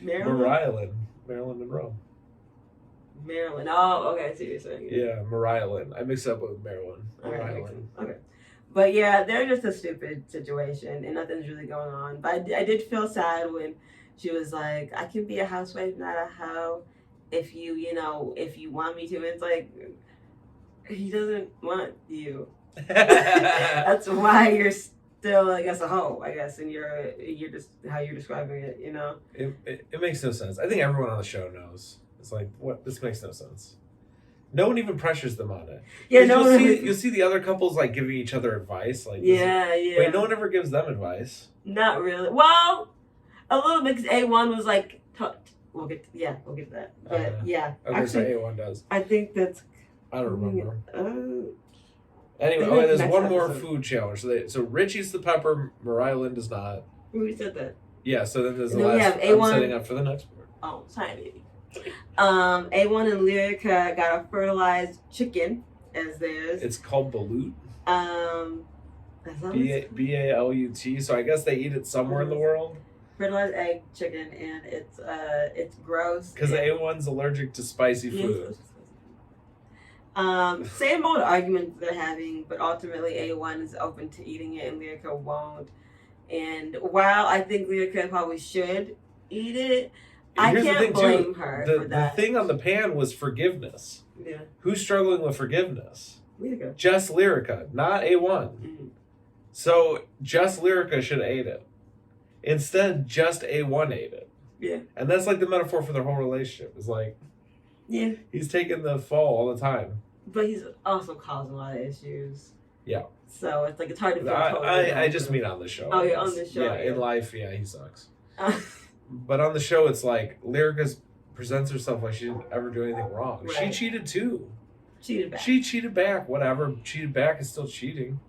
Marilyn? Marilyn Monroe. Marilyn. Oh, okay, I see what you're saying. Yeah, Mariah. I mixed up with Marilyn. Okay. But yeah, they're just a stupid situation and nothing's really going on. But I did feel sad when she was like, I can be a housewife, not a hoe. If you want me to. It's like, he doesn't want you. That's why you're still, I guess, a hoe, I guess, and you're just how you're describing it, you know? It makes no sense. I think everyone on the show knows. It's like, what? This makes no sense. No one even pressures them on it. Yeah, you'll see the other couples like giving each other advice. Like, wait, no one ever gives them advice. Not really. Well, a little bit, because A1 was like, we'll get to that. But yeah, okay, actually, so A1 does. I think that's. I don't remember. Anyway, there's one more food challenge. So Rich eats the pepper. Mariah does not. Who said that? Yeah. So then there's the last. Have A1. I'm setting up for the next part. Oh, sorry, baby. A1 and Lyrica got a fertilized chicken, as theirs. It's called balut. B-A-L-U-T. So I guess they eat it somewhere in the world. Fertilized egg chicken, and it's gross. Because A1's allergic to spicy food. Same old argument they're having, but ultimately A1 is open to eating it and Lyrica won't. And while I think Lyrica probably should eat it, I can't blame her for that. The thing on the pan was forgiveness. Yeah. Who's struggling with forgiveness? Lyrica. Just Lyrica, not A1. Mm-hmm. So just Lyrica should have ate it. Instead, just A1 ate it. Yeah. And that's like the metaphor for their whole relationship. It's like, yeah, he's taking the fall all the time. But he's also causing a lot of issues. Yeah. So it's like it's hard to feel I just mean on the show. Oh, yeah, on the show. Yeah, in life, yeah, he sucks. But on the show, it's like Lyrica presents herself like she didn't ever do anything wrong. Right. She cheated too. Cheated back. She cheated back. Whatever. Cheated back is still cheating.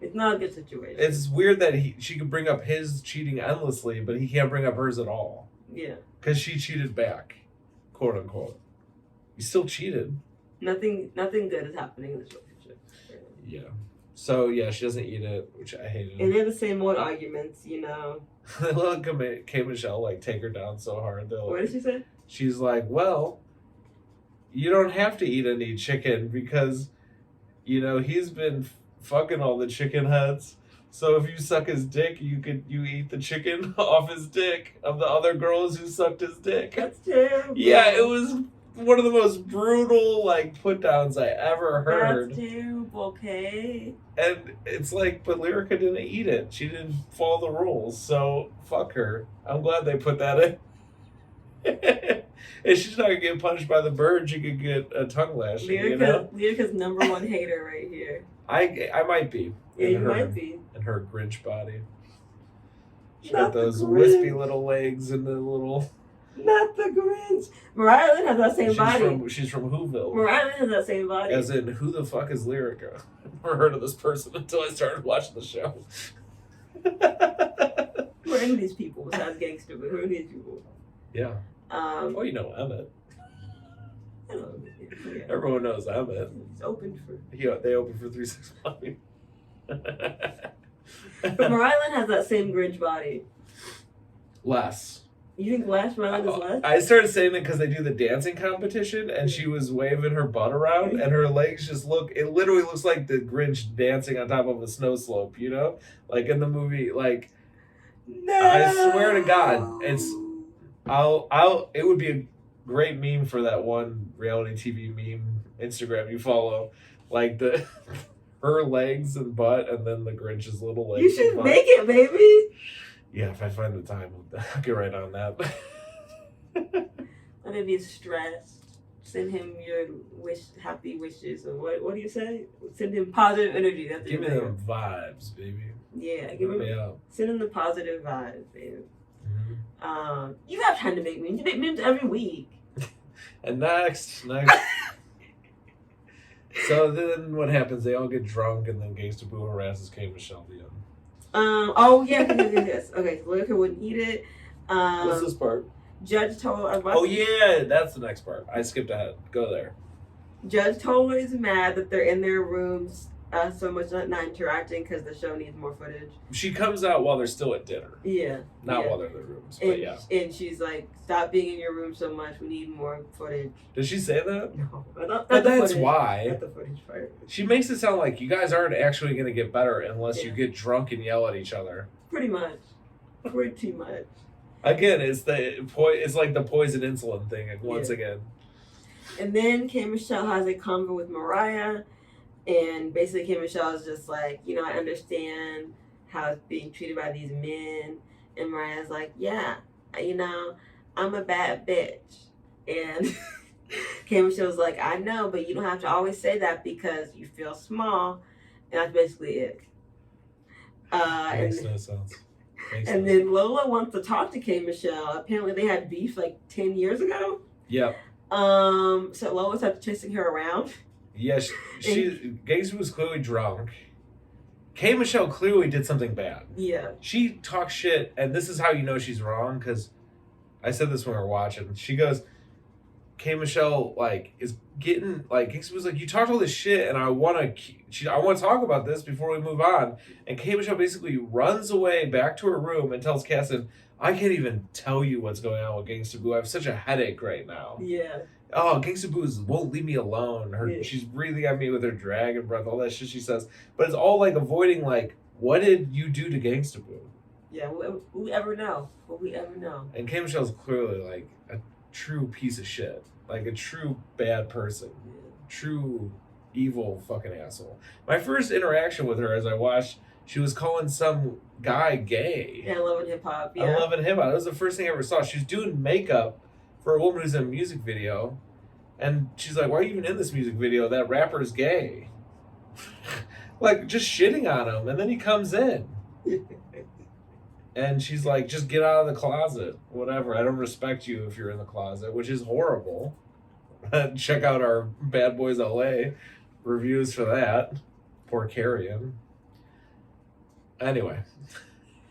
It's not a good situation. It's weird that she could bring up his cheating endlessly, but he can't bring up hers at all. Yeah. Because she cheated back, quote unquote. You still cheated. Nothing good is happening in this relationship. Yeah. So yeah, she doesn't eat it, which I hated. And they're the same old arguments, you know. I love K. Michelle like take her down so hard though. What did she say? She's like, well, you don't have to eat any chicken because, you know, he's been fucking all the chicken heads. So if you suck his dick, you eat the chicken off his dick of the other girls who sucked his dick. That's terrible. Yeah, it was one of the most brutal like put downs I ever heard. That's terrible, okay? And it's like, but Lyrica didn't eat it. She didn't follow the rules, so fuck her. I'm glad they put that in. If she's not gonna get punished by the bird, she could get a tongue lashing. Lyrica's number one hater right here. I might be. Yeah, you might be. In her Grinch body. She Not got those the wispy little legs and the little... Not the Grinch. Mariah Lynn has that same body. She's from Whoville. Mariah Lynn has that same body. As in, who the fuck is Lyrica? I've never heard of this person until I started watching the show. Who are any of these people besides gangster? But who are these people? Yeah. Oh, you know Emmett. I know. Yeah. Everyone knows Emmett. He's open for... They open for 3 6 5. But Mariah Lynn has that same Grinch body. Less. You think Mariah Lynn is less? I started saying it because they do the dancing competition, and she was waving her butt around, and her legs just it literally looks like the Grinch dancing on top of a snow slope, you know? Like in the movie, like... No! I swear to God, it would be a great meme for that one reality TV meme Instagram you follow. Like her legs and butt, and then the Grinch's little legs. You should make it, baby. Yeah, if I find the time, I'll get right on that. Let me be stressed. Send him your happy wishes, or what do you say? Send him positive energy. That's give me them vibes, baby. Yeah, send him the positive vibes, baby. Mm-hmm. You have time to make memes. You make memes every week. And next. So then what happens? They all get drunk, and then Gangsta Boo harasses K. Michelle the Oh yeah, yes. Okay, so Lyrica wouldn't eat it. What's this part? Judge told her. Oh yeah, that's the next part. I skipped ahead. Go there. Judge Toller is mad that they're in their rooms so much not interacting because the show needs more footage. She comes out while they're still at dinner. Yeah. Not while they're in their rooms, but yeah. And she's like, stop being in your room so much. We need more footage. Did she say that? No. But that's why. Not the footage part. She makes it sound like you guys aren't actually going to get better unless you get drunk and yell at each other. Pretty much. Pretty much. Again, it's like the poison insulin thing once again. And then K. Michelle has a convo with Mariah. And basically, K. Michelle is just like, I understand how it's being treated by these men. And Mariah's like, yeah, I'm a bad bitch. And K. Michelle's like, I know, but you don't have to always say that because you feel small. And that's basically it. Makes no sense. And then Lola wants to talk to K. Michelle. Apparently, they had beef like 10 years ago. Yep. So Lola started chasing her around. Yes, Gangsta was clearly drunk. K. Michelle clearly did something bad. Yeah. She talks shit, and this is how you know she's wrong, because I said this when we were watching. She goes, K. Michelle like is getting like Gangsta Boo's like, you talked all this shit and I want to talk about this before we move on. And K. Michelle basically runs away back to her room and tells Caston, I can't even tell you what's going on with Gangsta Boo. I have such a headache right now. Yeah. Oh, Gangsta Boo won't leave me alone. She's breathing at me with her dragon breath, all that shit she says. But it's all like avoiding like, what did you do to Gangsta Boo? Yeah, we ever know? Will we ever know? And K. Michelle's clearly like a true piece of shit. Like a true bad person. Yeah. True evil fucking asshole. My first interaction with her as I watched, she was calling some guy gay. Yeah, Love and Hip Hop. Yeah. I Love and Hip Hop. That was the first thing I ever saw. She was doing makeup for a woman who's in a music video. And she's like, why are you even in this music video? That rapper's gay. Like, just shitting on him. And then he comes in. And she's like, just get out of the closet. Whatever. I don't respect you if you're in the closet, which is horrible. Check out our Bad Boys LA reviews for that. Poor Carrion. Anyway.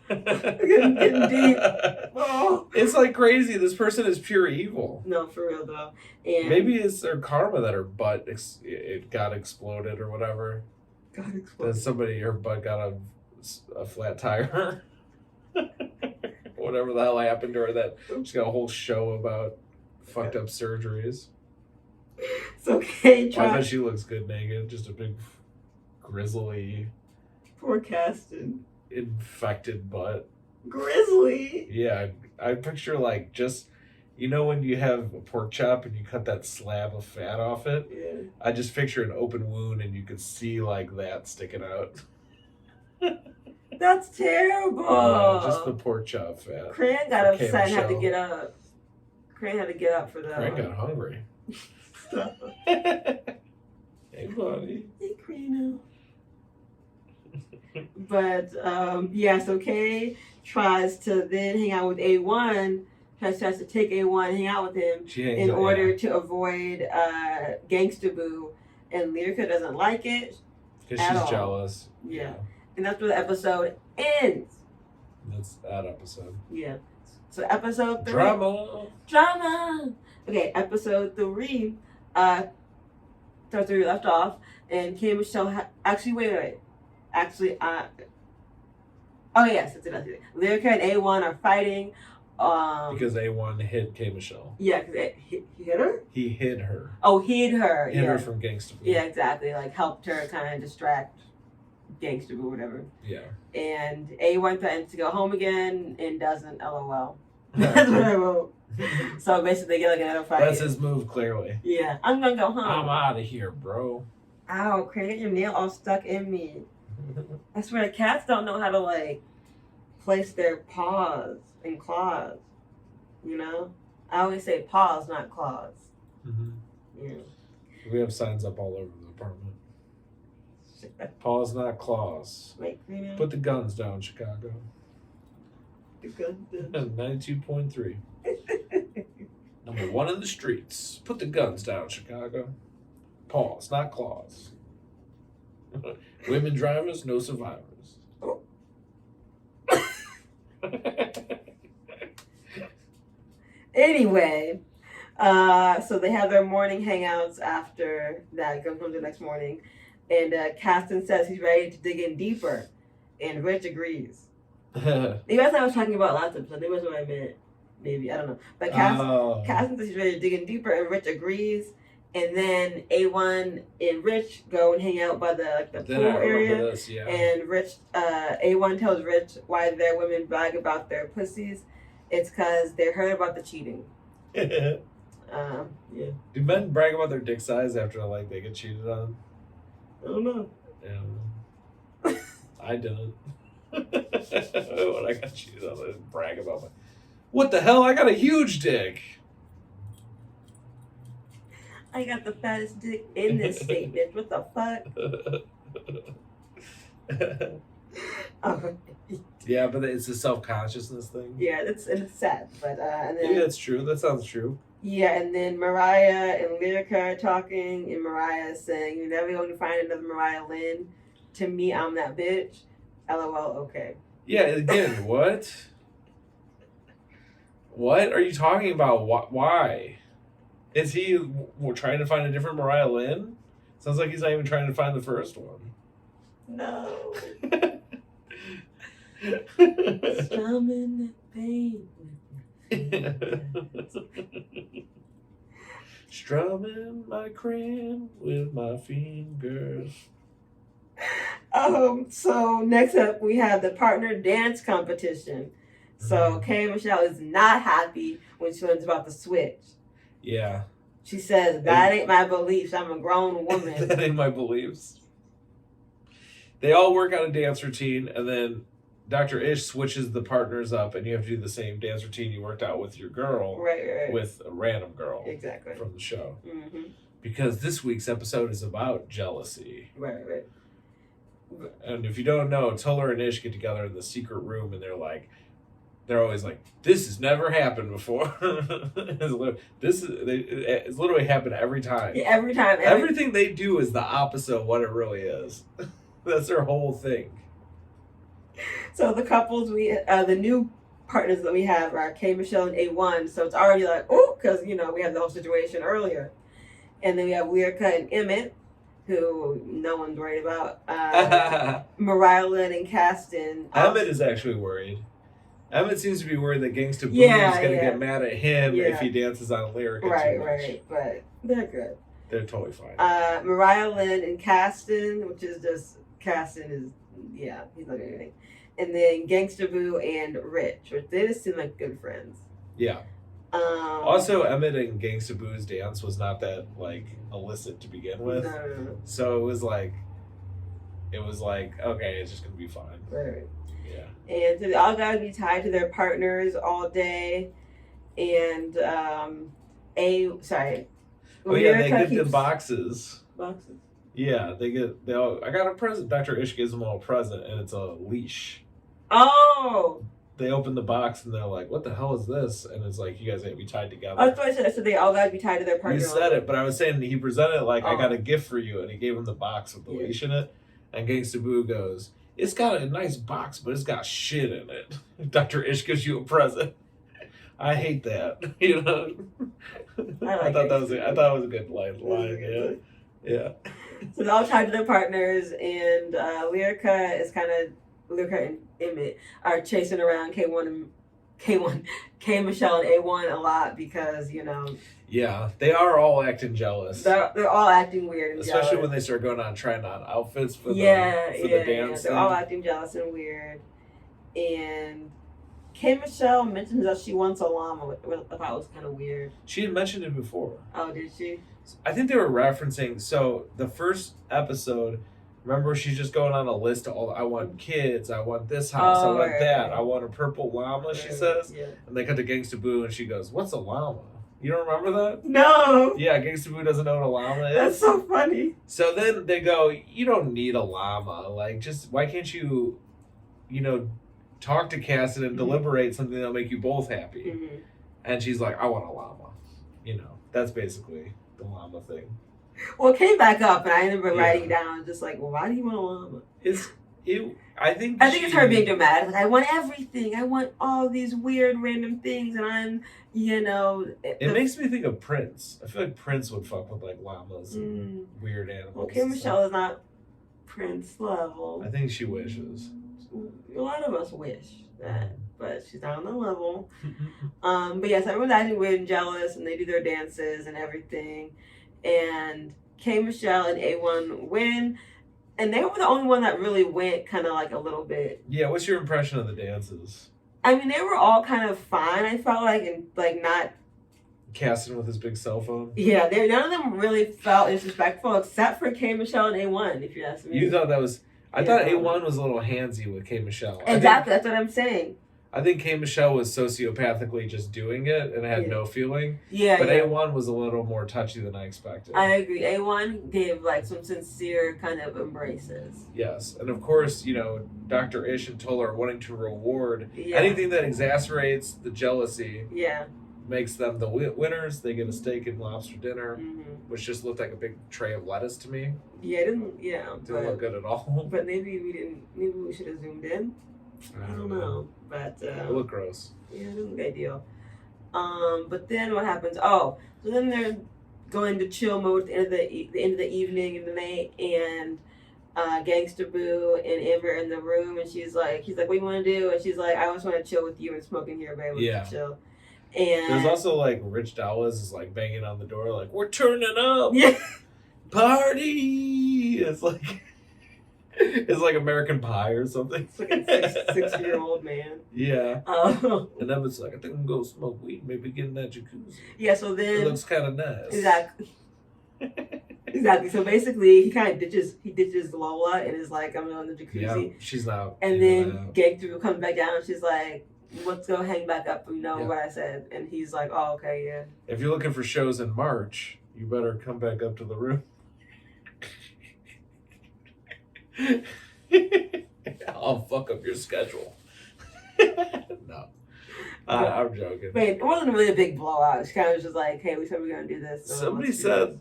Getting deep. Oh. It's like crazy. This person is pure evil. No, for real though. And maybe it's their karma that her butt it got exploded or whatever. Got exploded. Her butt got a flat tire. Whatever the hell happened to her. That she's got a whole show about fucked up surgeries. It's okay. I bet she looks good naked. Just a big grizzly. Poor Caston. Infected butt. Grizzly. Yeah, I picture like just, you know when you have a pork chop and you cut that slab of fat off it? Yeah. I just picture an open wound and you could see like that sticking out. That's terrible. Just the pork chop fat. Cran got upset and had to get up. Cran had to get up for that. Cran got hungry. Hey, buddy. Hey, Crano. But, yeah, so Kay tries to then hang out with A1, tries to take A1 and hang out with him in order to avoid Gangsta Boo. And Lyrica doesn't like it. Because she's jealous. Yeah. And that's where the episode ends. That's that episode. Yeah. So episode 3. Drama. Okay, episode 3. Starts where we left off. And K. Michelle actually, wait. Actually, oh yes, that's it. Lyrica and A1 are fighting. Because A1 hid K. Michelle. Yeah, because he hit her? He hid her. Oh, hid her. Hid her from Gangsta Boo. Yeah, exactly. Like, helped her kind of distract Gangsta Boo or whatever. Yeah. And A1 threatens to go home again and doesn't, LOL. That's what I wrote. So basically, they get like another fight. That's his move, clearly. Yeah. I'm going to go home. I'm out of here, bro. Ow, Craig, your nail all stuck in me. I swear, cats don't know how to, like, place their paws and claws. You know? I always say paws, not claws. Mm-hmm. Yeah. We have signs up all over the apartment. Paws, not claws. Wait, put the guns down, Chicago. The guns down. 92.3. Number 1 in the streets. Put the guns down, Chicago. Paws, not claws. Women drivers, no survivors. Oh. Anyway, so they have their morning hangouts after that. Comes home the next morning, and Caston says he's ready to dig in deeper, and Rich agrees. Maybe I thought I was talking about last episode. Maybe that's what I meant. Maybe I don't know. But Caston says he's ready to dig in deeper, and Rich agrees. And then A1 and Rich go and hang out by the pool area. This, yeah. And Rich, A1 tells Rich why their women brag about their pussies. It's because they heard about the cheating. Yeah. Do men brag about their dick size after like they get cheated on? I don't know. Yeah. I didn't. When I got cheated on, I didn't brag about my. What the hell? I got a huge dick. I got the fattest dick in this state, bitch. What the fuck? Yeah, but it's a self-consciousness thing. Yeah, it's sad, but and then, maybe that's true. That sounds true. Yeah, and then Mariah and Lyrica are talking, and Mariah is saying, "You're never going to find another Mariah Lynn. To me, I'm that bitch." LOL. Okay. Yeah. Again, what? What are you talking about? Why? Is he trying to find a different Mariah Lynn? Sounds like he's not even trying to find the first one. No. Strumming pain. Strumming my crayon with my fingers. So next up we have the partner dance competition. So K Michelle is not happy when she learns about the switch. Yeah. She says, that ain't my beliefs. I'm a grown woman. That ain't my beliefs. They all work out a dance routine, and then Dr. Ish switches the partners up, and you have to do the same dance routine you worked out with your girl. Right. With a random girl. Exactly. From the show. Mm-hmm. Because this week's episode is about jealousy. Right. And if you don't know, Tuller and Ish get together in the secret room, and they're always like, this has never happened before. It's literally happened every time. Yeah, every time. Everything they do is the opposite of what it really is. That's their whole thing. So the couples the new partners that we have are K Michelle and A1. So it's already like, oh, because we have the whole situation earlier, and then we have Lyrica and Emmett, who no one's worried about. Mariah Lynn and Caston. Emmett is actually worried. Emmett seems to be worried that Gangsta Boo is going to get mad at him if he dances on Lyrica too much. Right. But they're good. They're totally fine. Mariah Lynn and Caston, which is just, Caston is, he's not doing anything. And then Gangsta Boo and Rich, which they just seem like good friends. Yeah. Also, Emmett and Gangsta Boo's dance was not that, illicit to begin with. No. So it was like, okay, it's just going to be fine. Right. Yeah. And so they all got to be tied to their partners all day. And, they give them boxes. Boxes? Yeah, I got a present. Dr. Ish gives them all a present, and it's a leash. Oh! They open the box, and they're like, what the hell is this? And it's like, you guys got to be tied together. Oh, that's what I said. So they all got to be tied to their partner. You said it, but I was saying he presented it like, I got a gift for you, and he gave him the box with the leash in it. And Gangsta Boo goes, it's got a nice box, but it's got shit in it. Dr. Ish gives you a present. I hate that. I thought it was a good line. Yeah. So they're all tied to their partners, and Lyrica and Emmett are chasing around K Michelle and A1 a lot because Yeah, they are all acting jealous. They're all acting weird and especially jealous. when they start going on trying on outfits for the dance. They're all acting jealous and weird. And K Michelle mentions that she wants a llama, which I thought was kind of weird. She had mentioned it before. Oh, did she? I think they were referencing, so the first episode, remember she's just going on a list of all, I want kids, I want this house, I want that, I want a purple llama, she says. Yeah. And they cut to Gangsta Boo and she goes, what's a llama? You don't remember that? No. Yeah, Gangsta Boo doesn't know what a llama is. That's so funny. So then they go, you don't need a llama. Why can't you, talk to Cassie and deliberate something that'll make you both happy? Mm-hmm. And she's like, I want a llama. That's basically the llama thing. Well, it came back up, and I remember writing down just like, well, why do you want a llama? I think it's her being dramatic. I want everything. I want all these weird, random things, and I'm, It makes me think of Prince. I feel like Prince would fuck with llamas and weird animals. Okay, Michelle is not Prince level. I think she wishes. A lot of us wish that, but she's not on the level. But yes, everyone's acting weird and jealous, and they do their dances and everything. And K Michelle and A1 win, and they were the only one that really went kind of a little bit. Yeah, what's your impression of the dances? I mean, they were all kind of fine. I felt and not. Casting with his big cell phone. Yeah, none of them really felt disrespectful, except for K Michelle and A1. If you ask me, you thought that was. I thought A1 was a little handsy with K Michelle. Exactly, that's what I'm saying. I think K Michelle was sociopathically just doing it and had no feeling. Yeah. But A1 was a little more touchy than I expected. I agree. A1 gave some sincere kind of embraces. Yes. And of course, Dr. Ish and Tuller are wanting to reward anything that exacerbates the jealousy. Yeah. Makes them the winners. They get a steak and lobster dinner, which just looked like a big tray of lettuce to me. Yeah, it didn't. Yeah, didn't look good at all. But maybe we didn't. Maybe we should have zoomed in. I don't know. But it looked gross. Yeah, it didn't look ideal. But then what happens? Oh, so then they're going to chill mode at the end of the evening and the night, and Gangsta Boo and Amber in the room, and he's like, what do you want to do? And she's like, I just want to chill with you and smoke in here, babe. Yeah. Chill. And there's also like Rich Dallas is like banging on the door, like, we're turning up. Yeah. Party. It's like American Pie or something. It's like a 6-year-old man. Yeah. And then it's like, I think I'm gonna go smoke weed, maybe get in that jacuzzi. Yeah. So then it looks kind of nice. Exactly. Exactly. So basically, he kind of ditches Lola and is like, I'm going to the jacuzzi. Yeah, she's not. And then Gangster comes back down and she's like, let's go hang back up, what I said. And he's like, oh, okay, yeah. If you're looking for shows in March, you better come back up to the room. I'll fuck up your schedule. No. I'm joking. But it wasn't really a big blowout. It's kind of just like, hey, we said we're going to do this. So somebody said,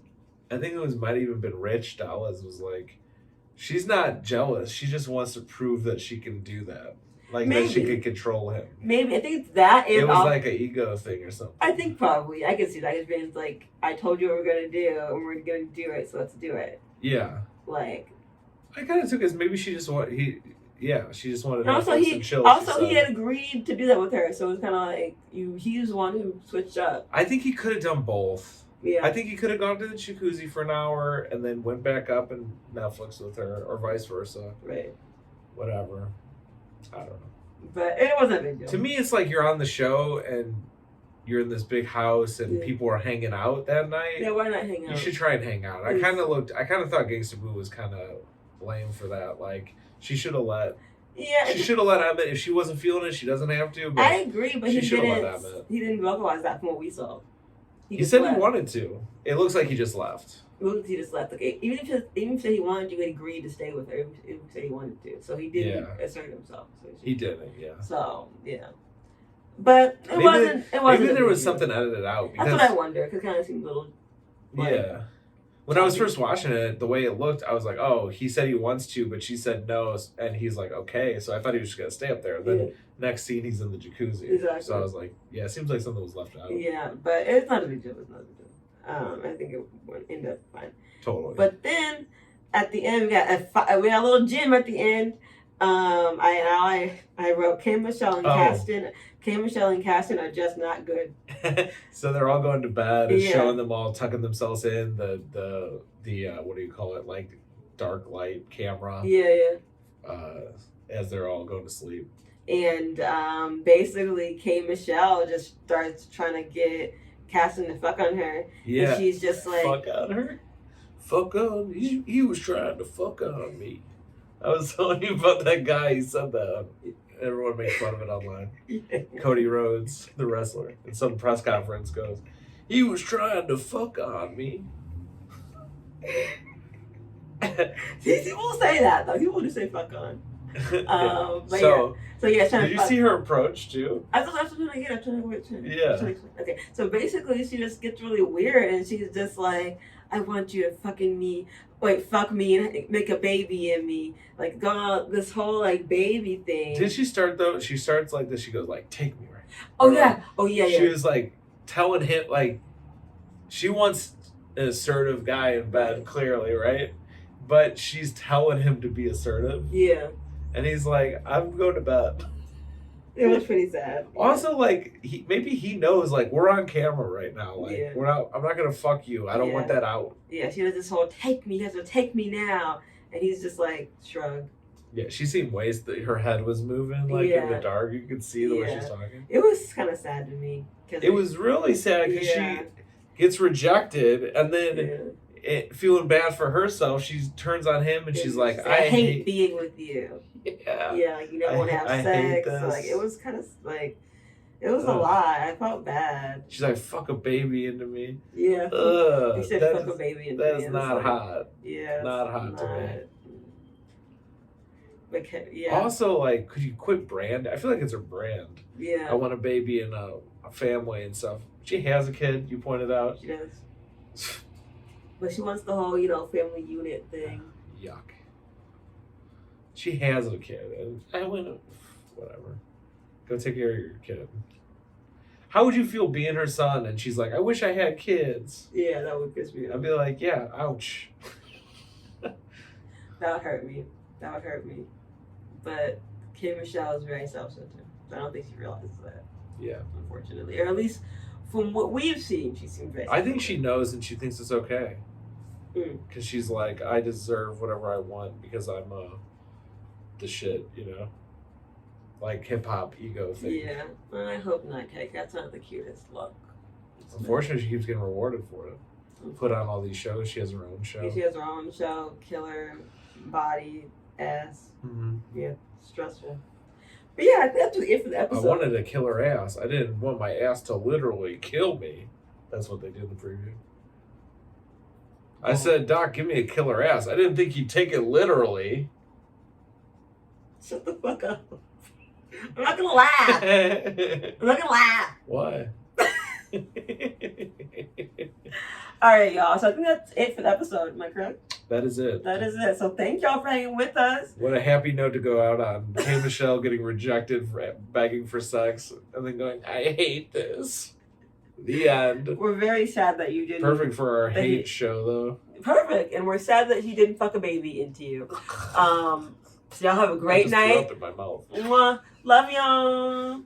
I think it might even been Rich Dallas was like, she's not jealous. She just wants to prove that she can do that. Like, maybe. That she can control him. Maybe. I think it's that. It was like an ego thing or something. I think probably. I can see that. It's been like, I told you what we're going to do, and we're going to do it, so let's do it. Yeah. Like. I kind of took it as maybe she just wanted, she just wanted to chill. Also, he had agreed to do that with her, so it was kind of like, he was the one who switched up. I think he could have done both. Yeah. I think he could have gone to the jacuzzi for an hour and then went back up and Netflix with her, or vice versa. Right. Whatever. I don't know. But it wasn't a big deal. To me, it's like you're on the show and you're in this big house and people are hanging out that night. Yeah, why not hang out? You should try and hang out. I kind of thought Gangsta Boo was kind of lame for that. Like, she should have let... Yeah. She should have let Emmett. If she wasn't feeling it, she doesn't have to. But I agree, but he didn't vocalize that from what we saw. He said he wanted to. It looks like he just left. It looks like he just left. Okay, even if he wanted to, he agreed to stay with her. He said he wanted to, so he didn't assert himself. So he didn't, yeah. So yeah, but it wasn't. Maybe there was something edited out. That's what I wonder. Because it kind of seemed a little. Yeah. When I was first watching it, the way it looked, I was like, oh, he said he wants to, but she said no, and he's like, okay. So I thought he was just going to stay up there. And then next scene, he's in the jacuzzi. Exactly. So I was like, yeah, it seems like something was left out. Yeah, but it's not a big deal. It's not a big deal. I think it would end up fine. Totally. But then, at the end, we got a little gym at the end. I wrote K. Michelle and Caston. K. Michelle and Caston are just not good. So they're all going to bed and showing them all tucking themselves in the what do you call it, like dark light camera. Yeah. As they're all going to sleep. And basically, K. Michelle just starts trying to get Caston to fuck on her. Yeah. And she's just like, fuck on her. Fuck on. He was trying to fuck on me. I was telling you about that guy. He said that. Everyone makes fun of it online. Cody Rhodes, the wrestler, in some press conference goes, he was trying to fuck on me. People say that, though. People do say fuck on. But so yeah, did you see her approach, too? I'm trying to get it. Yeah. Okay, so basically, she just gets really weird, and she's just like, I want you to fuck me and make a baby in me. Like, go on this whole, like, baby thing. Did she start, though? She starts like this. She goes, like, take me, right? Oh, yeah. Oh, yeah. She was, like, telling him, like, she wants an assertive guy in bed, clearly, right? But she's telling him to be assertive. Yeah. And he's like, I'm going to bed. It was pretty sad. Also, like, maybe he knows, like, we're on camera right now. Like, I'm not going to fuck you. I don't want that out. Yeah, she does this whole, take me, you have to take me now. And he's just like, shrug. Yeah, she seemed ways that her head was moving, like, in the dark. You could see the way she's talking. It was kind of sad to me. It was really sad because she gets rejected, and then feeling bad for herself, she turns on him, and she's like, I hate being with you. Yeah. Yeah, like, you don't want to have sex. Like, it was kind of, like, it was a lot. I felt bad. She's like, fuck a baby into me. Yeah. He said fuck a baby into me. That's not hot. Yeah. Not hot to me. But, yeah. Also, like, could you quit brand? I feel like it's her brand. Yeah. I want a baby and a family and stuff. She has a kid, you pointed out. She does. But she wants the whole, family unit thing. Yuck. She has a kid. And I went, whatever. Go take care of your kid. How would you feel being her son? And she's like, I wish I had kids. Yeah, that would piss me off. I'd be like, yeah, ouch. That would hurt me. That would hurt me. But K. Michelle is very self-centered. I don't think she realizes that. Yeah. Unfortunately. Or at least from what we've seen, she seems very I think she knows and she thinks it's okay. Because she's like, I deserve whatever I want because I'm the shit, you know? Like hip-hop ego thing. Yeah. I hope not, Kate. That's not the cutest look. Unfortunately, she keeps getting rewarded for it. Put on all these shows. She has her own show. She has her own show. Killer, body, ass. Mm-hmm. Yeah, stressful. But yeah, that's it for the episode. I wanted a killer ass. I didn't want my ass to literally kill me. That's what they did in the preview. I said, Doc, give me a killer ass. I didn't think he'd take it literally. Shut the fuck up. I'm not gonna laugh. I'm not gonna laugh. Why? All right, y'all. So I think that's it for the episode. Am I correct? That is it. That is it. So thank y'all for hanging with us. What a happy note to go out on. K. Michelle getting rejected for begging for sex and then going, I hate this. The end. We're very sad that you didn't. Perfect for our hate show, though. Perfect. And we're sad that he didn't fuck a baby into you. So y'all have a great night. Up in my mouth. Mwah. Love y'all.